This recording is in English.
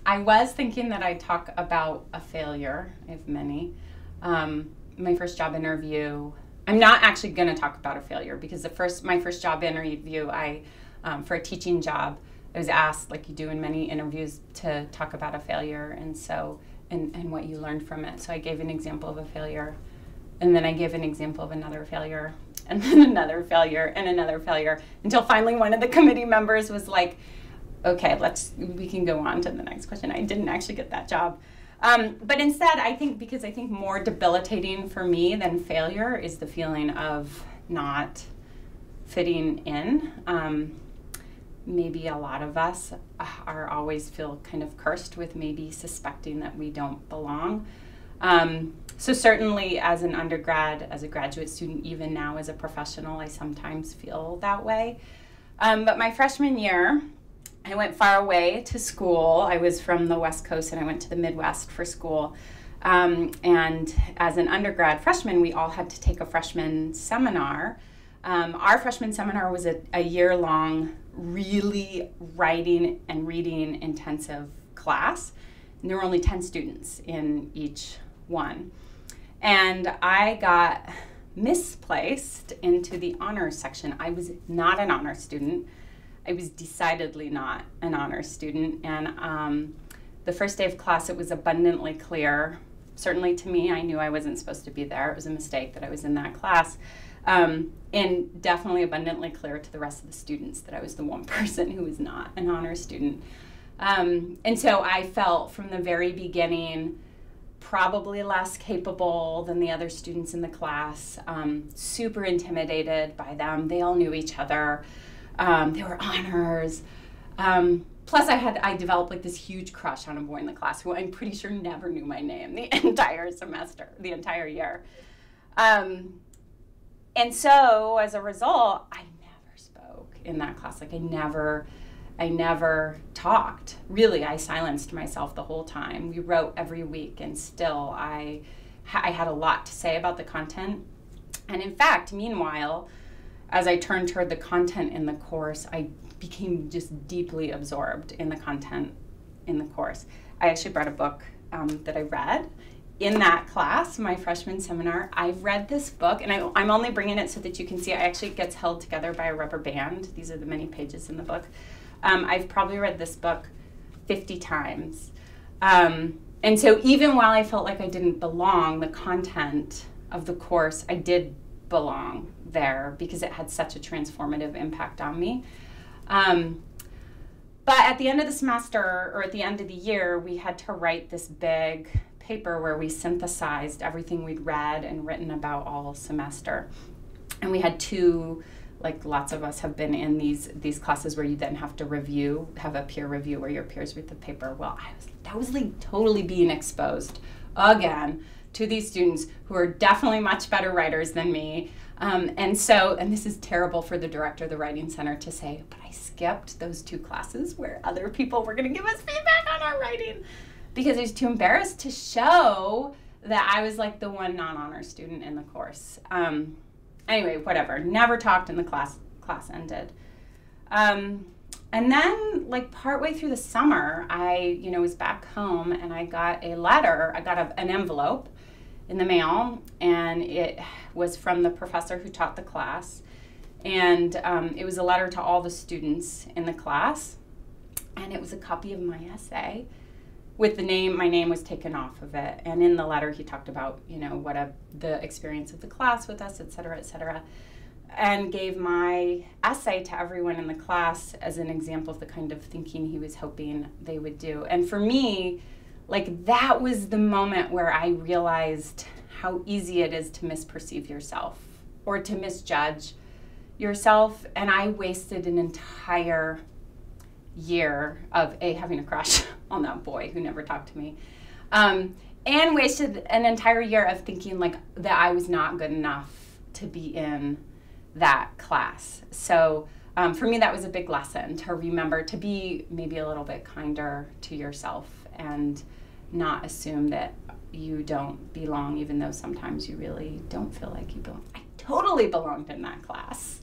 I was thinking that I'd talk about a failure. I have many. My first job interview, I'm not actually going to talk about a failure because my first job interview, for a teaching job, I was asked, like you do in many interviews, to talk about a failure and what you learned from it. So I gave an example of a failure, and then I gave an example of another failure, and then another failure, and another failure, until finally one of the committee members was like, okay, we can go on to the next question. I didn't actually get that job. But instead, I think more debilitating for me than failure is the feeling of not fitting in. Maybe a lot of us always feel kind of cursed with maybe suspecting that we don't belong. So certainly as an undergrad, as a graduate student, even now as a professional, I sometimes feel that way. But my freshman year, I went far away to school. I was from the West Coast and I went to the Midwest for school. And as an undergrad freshman, we all had to take a freshman seminar. Our freshman seminar was a year-long, really writing and reading intensive class. And there were only 10 students in each one. And I got misplaced into the honors section. I was not an honors student. I was decidedly not an honors student. And the first day of class, it was abundantly clear, certainly to me, I knew I wasn't supposed to be there. It was a mistake that I was in that class. And definitely abundantly clear to the rest of the students that I was the one person who was not an honors student. And so I felt from the very beginning probably less capable than the other students in the class, super intimidated by them. They all knew each other. They were honors. Plus I developed like this huge crush on a boy in the class who I'm pretty sure never knew my name the entire semester, the entire year. And so as a result, I never spoke in that class. Like I never talked. Really, I silenced myself the whole time. We wrote every week, and still I had a lot to say about the content. And in fact, meanwhile, as I turned toward the content in the course, I became just deeply absorbed in the content in the course. I actually brought a book that I read in that class, my freshman seminar. I read this book, and I'm only bringing it so that you can see it. Actually, it gets held together by a rubber band. These are the many pages in the book. I've probably read this book 50 times. And so even while I felt like I didn't belong, the content of the course, I did belong there because it had such a transformative impact on me. But at the end of the semester, or at the end of the year, we had to write this big paper where we synthesized everything we'd read and written about all semester. And we had two, like lots of us have been in these classes where you then have to have a peer review where your peers read the paper. Well, that was like totally being exposed again to these students who are definitely much better writers than me. And this is terrible for the director of the Writing Center to say, but I skipped those two classes where other people were gonna give us feedback on our writing because I was too embarrassed to show that I was like the one non-honor student in the course. Anyway, whatever, never talked and the class ended. And then like partway through the summer, I was back home and I got a letter, an envelope in the mail, and it was from the professor who taught the class. And it was a letter to all the students in the class. And it was a copy of my essay with my name was taken off of it. And in the letter, he talked about, the experience of the class with us, et cetera, and gave my essay to everyone in the class as an example of the kind of thinking he was hoping they would do. And for me, like that was the moment where I realized how easy it is to misperceive yourself or to misjudge yourself. And I wasted an entire year of having a crush on that boy who never talked to me, and wasted an entire year of thinking like that I was not good enough to be in that class. So for me, that was a big lesson to remember to be maybe a little bit kinder to yourself and not assume that you don't belong, even though sometimes you really don't feel like you belong. I totally belonged in that class.